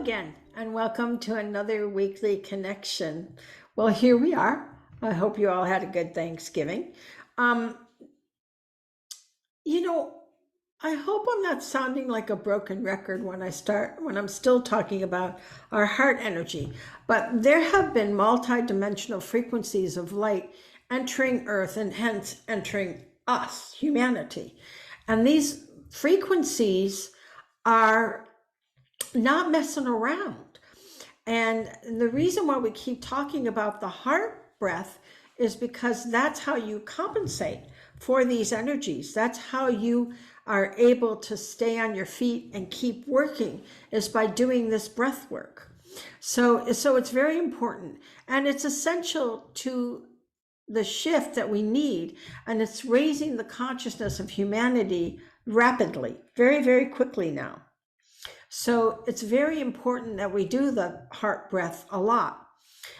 again, and welcome to another weekly connection. Well, here we are. I hope you all had a good Thanksgiving. Um, you know, I hope I'm not sounding like a broken record when I'm still talking about our heart energy, but there have been multidimensional frequencies of light entering Earth and hence entering us, humanity. And these frequencies are not messing around. And the reason why we keep talking about the heart breath is because that's how you compensate for these energies. That's how you are able to stay on your feet and keep working, is by doing this breath work. So it's very important, and it's essential to the shift that we need, and it's raising the consciousness of humanity rapidly, very, very quickly now. So it's very important that we do the heart breath a lot.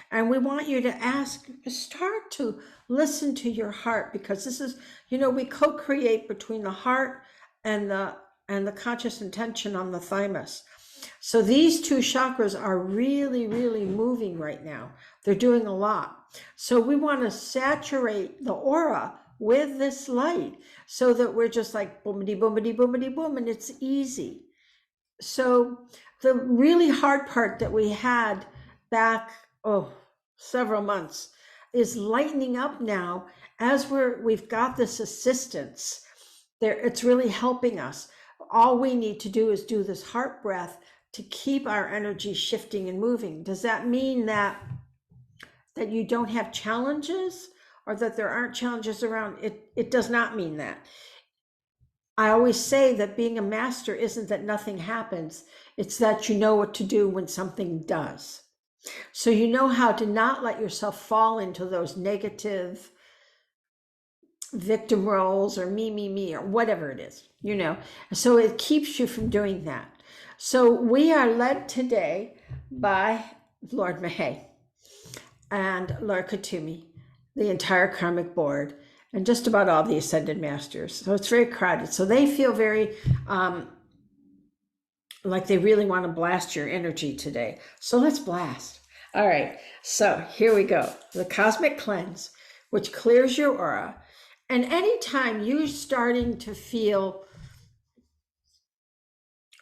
And we want you to start to listen to your heart, because this is, we co-create between the heart and the conscious intention on the thymus. So these two chakras are really, really moving right now. They're doing a lot. So we want to saturate the aura with this light so that we're just like boomity, boomity, boomity, boom, and it's easy. So the really hard part that we had back, several months, is lightening up now as we've got this assistance there. It's really helping us. All we need to do is do this heart breath to keep our energy shifting and moving. Does that mean that you don't have challenges, or that there aren't challenges around? It does not mean that. I always say that being a master isn't that nothing happens. It's that you know what to do when something does. So you know how to not let yourself fall into those negative victim roles, or me, or whatever it is, So it keeps you from doing that. So we are led today by Lord Mahay and Lord Katumi, the entire karmic board, and just about all the ascended masters. So it's very crowded. So they feel very like they really want to blast your energy today. So let's blast. All right. So here we go. The cosmic cleanse, which clears your aura. And anytime you're starting to feel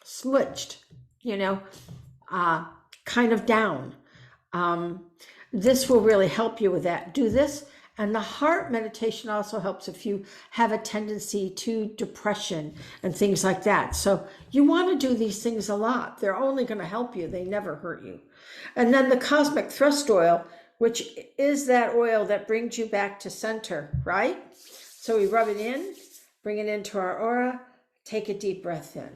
smudged, kind of down, this will really help you with that. Do this. And the heart meditation also helps if you have a tendency to depression and things like that. So you want to do these things a lot. They're only going to help you. They never hurt you. And then the cosmic thrust oil, which is that oil that brings you back to center, right? So we rub it in, bring it into our aura, take a deep breath in.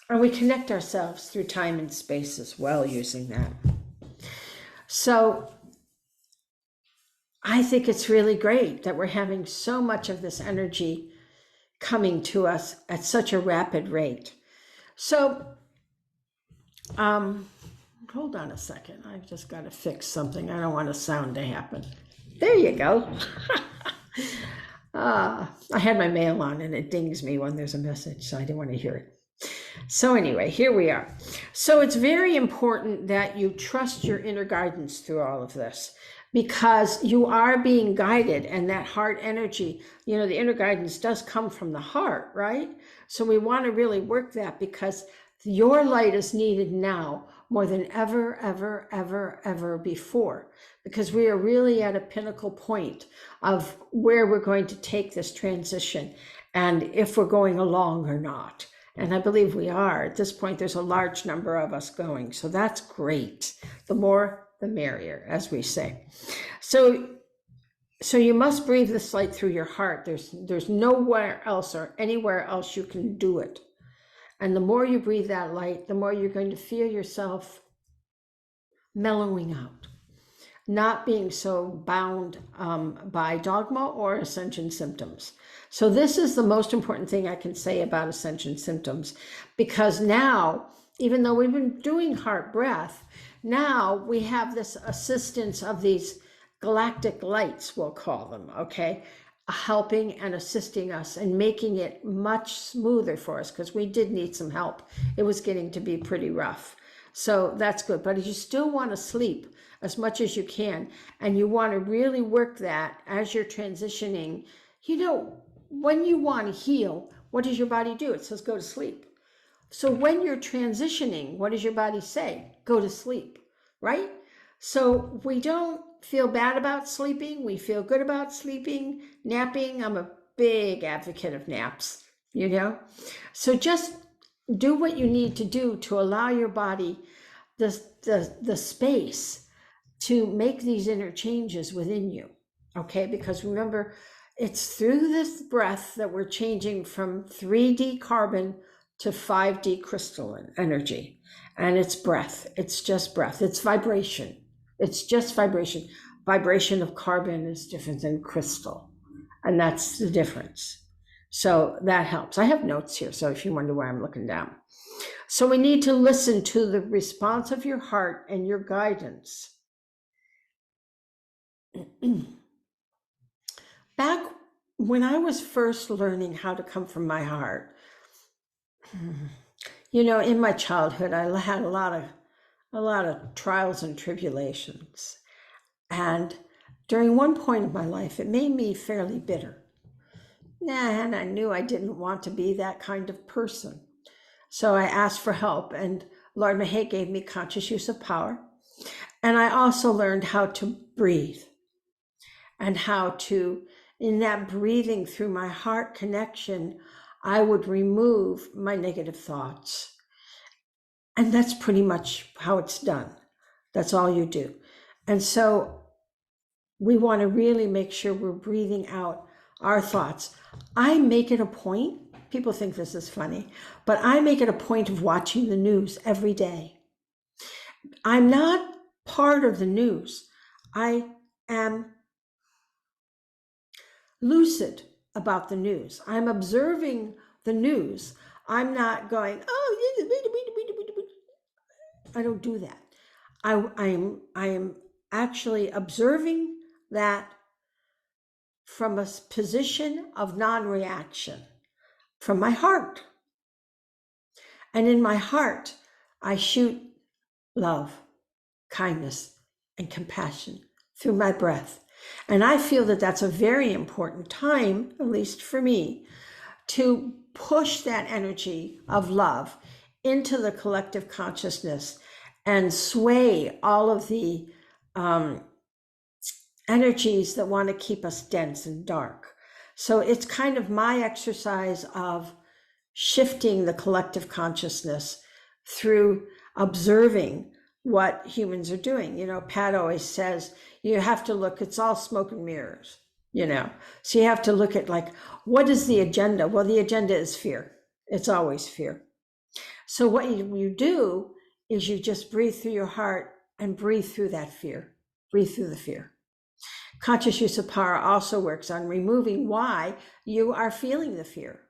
And we connect ourselves through time and space as well using that. So I think it's really great that we're having so much of this energy coming to us at such a rapid rate. So, hold on a second. I've just got to fix something. I don't want a sound to happen. There you go. I had my mail on and it dings me when there's a message, so I didn't want to hear it. So anyway, here we are. So it's very important that you trust your inner guidance through all of this, because you are being guided, and that heart energy, the inner guidance does come from the heart, right? So we want to really work that, because your light is needed now more than ever, ever, ever, ever before, because we are really at a pinnacle point of where we're going to take this transition, and if we're going along or not. And I believe we are. At this point, there's a large number of us going. So that's great. The more, the merrier, as we say. So you must breathe this light through your heart. There's nowhere else or anywhere else you can do it. And the more you breathe that light, the more you're going to feel yourself mellowing out, not being so bound by dogma or ascension symptoms. So this is the most important thing I can say about ascension symptoms, because now, even though we've been doing heart breath, now we have this assistance of these galactic lights, we'll call them, okay? helping and assisting us and making it much smoother for us, because we did need some help. It was getting to be pretty rough. So that's good. But you still want to sleep as much as you can. And you want to really work that as you're transitioning. When you want to heal, what does your body do? It says go to sleep. So when you're transitioning, what does your body say? Go to sleep, right? So we don't feel bad about sleeping. We feel good about sleeping, napping. I'm a big advocate of naps, So just do what you need to do to allow your body the space to make these interchanges within you, okay? Because remember, it's through this breath that we're changing from 3D carbon to 5D crystalline energy. And it's breath. It's just breath. It's vibration. It's just vibration. Vibration of carbon is different than crystal. And that's the difference. So that helps. I have notes here, so if you wonder why I'm looking down. So we need to listen to the response of your heart and your guidance. Back when I was first learning how to come from my heart, in my childhood, I had a lot of trials and tribulations. And during one point of my life, it made me fairly bitter. And I knew I didn't want to be that kind of person. So I asked for help, and Lord Mahay gave me conscious use of power. And I also learned how to breathe, and how to, in that breathing through my heart connection, I would remove my negative thoughts. And that's pretty much how it's done. That's all you do. And so we want to really make sure we're breathing out our thoughts. I make it a point, people think this is funny, but I make it a point of watching the news every day. I'm not part of the news. I am lucid about the news. I'm observing the news. I'm not going, I don't do that. I am actually observing that from a position of non-reaction, from my heart. And in my heart, I shoot love, kindness, and compassion through my breath. And I feel that that's a very important time, at least for me, to push that energy of love into the collective consciousness and sway all of the energies that want to keep us dense and dark. So it's kind of my exercise of shifting the collective consciousness through observing what humans are doing. Pat always says, you have to look, it's all smoke and mirrors, So you have to look at what is the agenda? Well, the agenda is fear. It's always fear. So what you do is you just breathe through your heart and breathe through that fear. Breathe through the fear. Conscious use of power also works on removing why you are feeling the fear.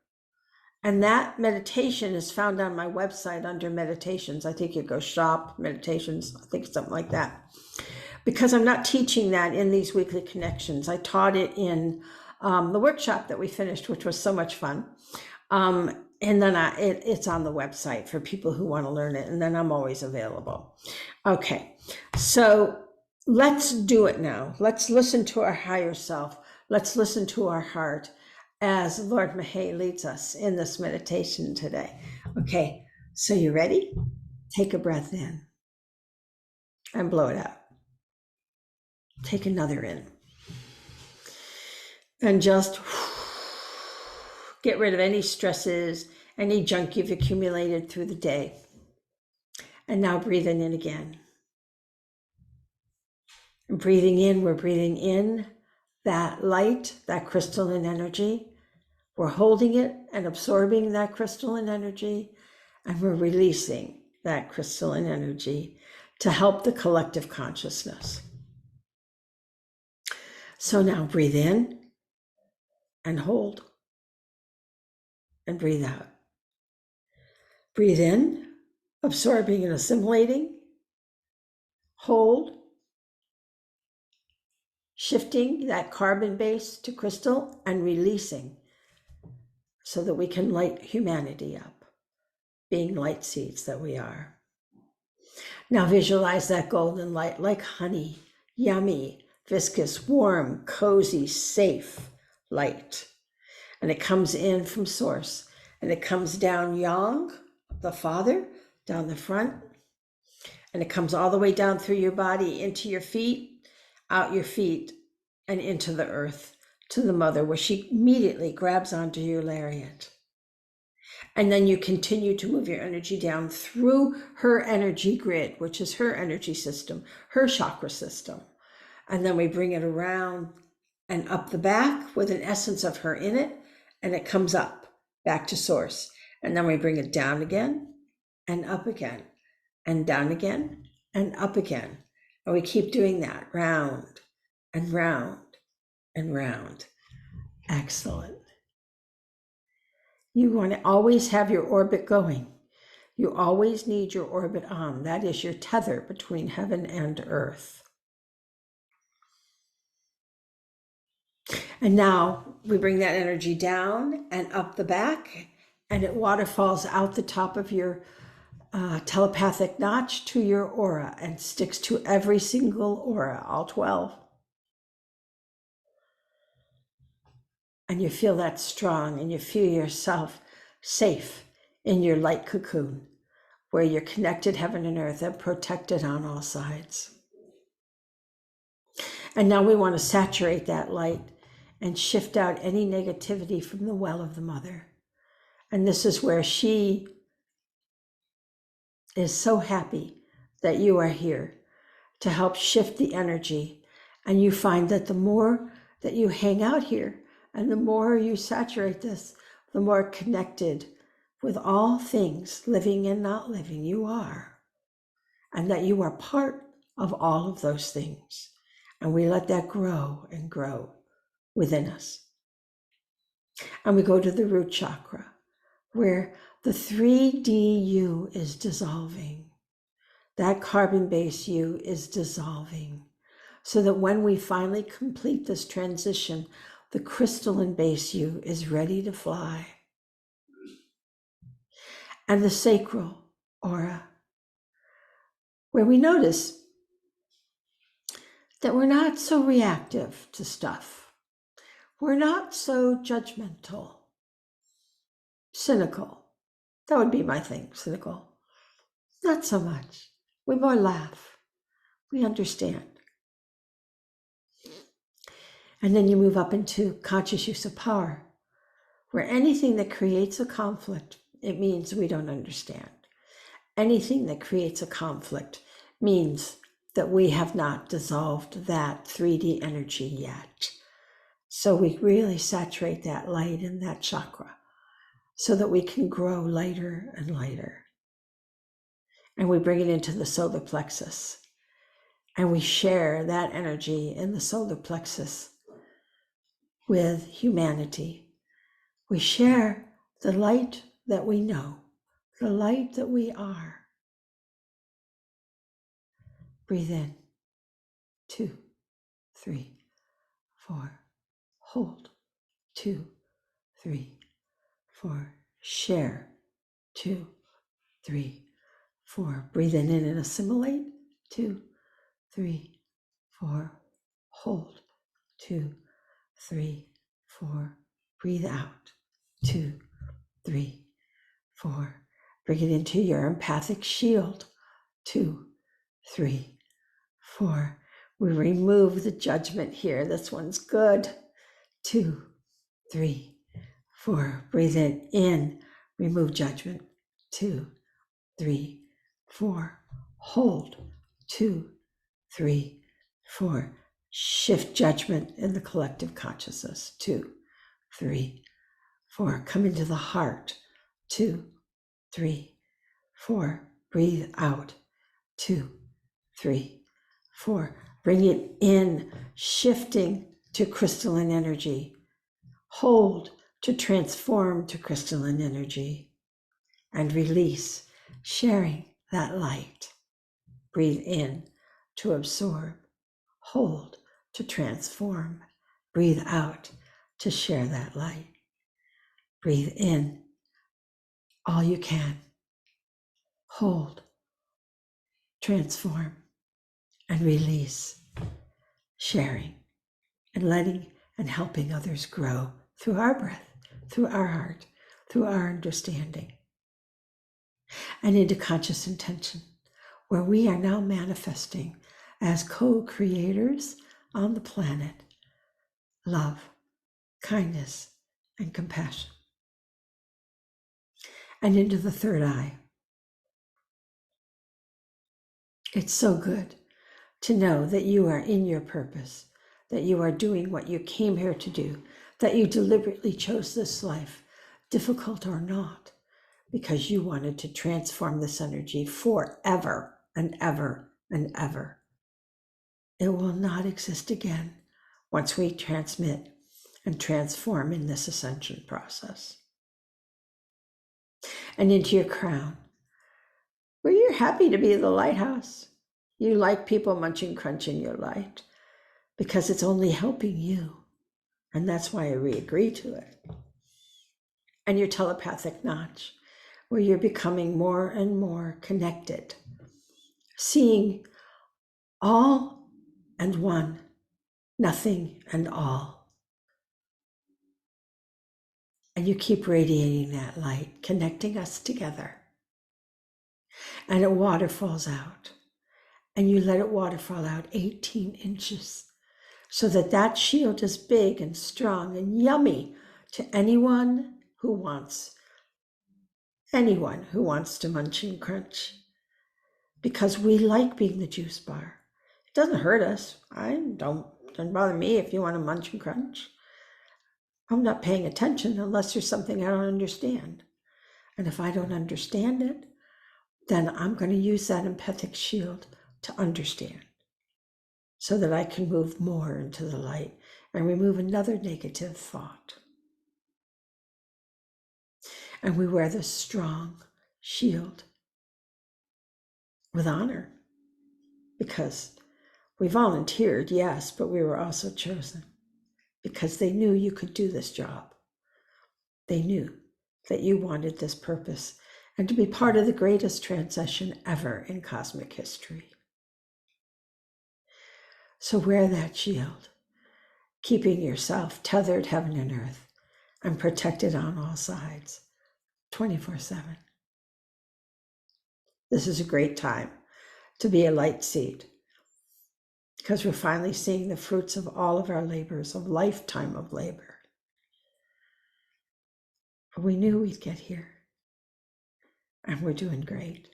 And that meditation is found on my website under meditations. I think you go shop meditations. I think it's something like that. Because I'm not teaching that in these weekly connections. I taught it in the workshop that we finished, which was so much fun. And then it's on the website for people who want to learn it. And then I'm always available. Okay, so let's do it now. Let's listen to our higher self. Let's listen to our heart as Lord Mahay leads us in this meditation today. Okay, so you ready? Take a breath in and blow it out. Take another in. And just get rid of any stresses, any junk you've accumulated through the day. And now breathing in again. And breathing in, we're breathing in that light, that crystalline energy. We're holding it and absorbing that crystalline energy, and we're releasing that crystalline energy to help the collective consciousness. So now breathe in and hold and breathe out. Breathe in, absorbing and assimilating. Hold shifting that carbon base to crystal and releasing so that we can light humanity up, being light seeds that we are. Now visualize that golden light like honey, yummy, viscous, warm, cozy, safe light. And it comes in from source, and it comes down Yang, the Father, down the front, and it comes all the way down through your body, into your feet, out your feet, and into the earth, to the Mother, where she immediately grabs onto your lariat. And then you continue to move your energy down through her energy grid, which is her energy system, her chakra system. And then we bring it around and up the back with an essence of her in it, and it comes up back to source. And then we bring it down again and up again and down again and up again. And we keep doing that round and round and round. Excellent. You want to always have your orbit going. You always need your orbit on. That is your tether between heaven and earth. And now we bring that energy down and up the back, and it waterfalls out the top of your telepathic notch to your aura and sticks to every single aura, all 12. And you feel that strong, and you feel yourself safe in your light cocoon, where you're connected heaven and earth and protected on all sides. And now we want to saturate that light and shift out any negativity from the well of the Mother. And this is where she is so happy that you are here to help shift the energy. And you find that the more that you hang out here and the more you saturate this, the more connected with all things, living and not living, you are. And that you are part of all of those things. And we let that grow and grow within us. And we go to the root chakra, where the 3D you is dissolving. That carbon base you is dissolving. So that when we finally complete this transition, the crystalline base you is ready to fly. And the sacral aura, where we notice that we're not so reactive to stuff. We're not so judgmental, cynical. That would be my thing, cynical. Not so much. We more laugh. We understand. And then you move up into conscious use of power, where anything that creates a conflict, it means we don't understand. Anything that creates a conflict means that we have not dissolved that 3D energy yet. So we really saturate that light in that chakra so that we can grow lighter and lighter. And we bring it into the solar plexus. And we share that energy in the solar plexus with humanity. We share the light that we know, the light that we are. Breathe in, 2, 3, 4. Hold, 2, 3, 4. Share, 2, 3, 4. Breathe in and assimilate, 2, 3, 4. Hold, 2, 3, 4. Breathe out, 2, 3, 4. Bring it into your empathic shield, 2, 3, 4. We remove the judgment here. This one's good. 2, 3, 4. Breathe it in. Remove judgment. 2, 3, 4. Hold. 2, 3, 4. Shift judgment in the collective consciousness. 2, 3, 4. Come into the heart. 2, 3, 4. Breathe out. 2, 3, 4. Bring it in, shifting to crystalline energy. Hold to transform to crystalline energy. And release, sharing that light. Breathe in to absorb. Hold to transform. Breathe out to share that light. Breathe in all you can. Hold, transform, and release. Sharing and letting and helping others grow through our breath, through our heart, through our understanding. And into conscious intention, where we are now manifesting as co-creators on the planet, love, kindness, and compassion. And into the third eye. It's so good to know that you are in your purpose, that you are doing what you came here to do, that you deliberately chose this life, difficult or not, because you wanted to transform this energy forever and ever and ever. It will not exist again once we transmit and transform in this ascension process. And into your crown, where you're happy to be the lighthouse. You like people munching, crunching your light because it's only helping you. And that's why we agree to it. And your telepathic notch, where you're becoming more and more connected, seeing all and one, nothing and all. And you keep radiating that light, connecting us together. And it waterfalls out. And you let it waterfall out 18 inches so that that shield is big and strong and yummy to anyone who wants to munch and crunch. Because we like being the juice bar. It doesn't hurt us. Doesn't bother me if you want to munch and crunch. I'm not paying attention unless there's something I don't understand. And if I don't understand it, then I'm going to use that empathic shield to understand so that I can move more into the light and remove another negative thought. And we wear this strong shield with honor because we volunteered, yes, but we were also chosen because they knew you could do this job. They knew that you wanted this purpose and to be part of the greatest transition ever in cosmic history. So wear that shield, keeping yourself tethered heaven and earth and protected on all sides, 24/7. This is a great time to be a light seed because we're finally seeing the fruits of all of our labors, a lifetime of labor. But we knew we'd get here, and we're doing great.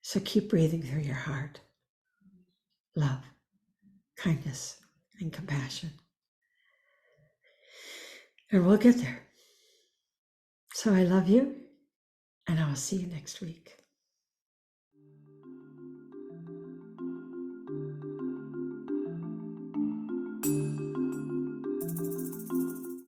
So keep breathing through your heart. Love, kindness, and compassion. And we'll get there. So I love you, and I will see you next week.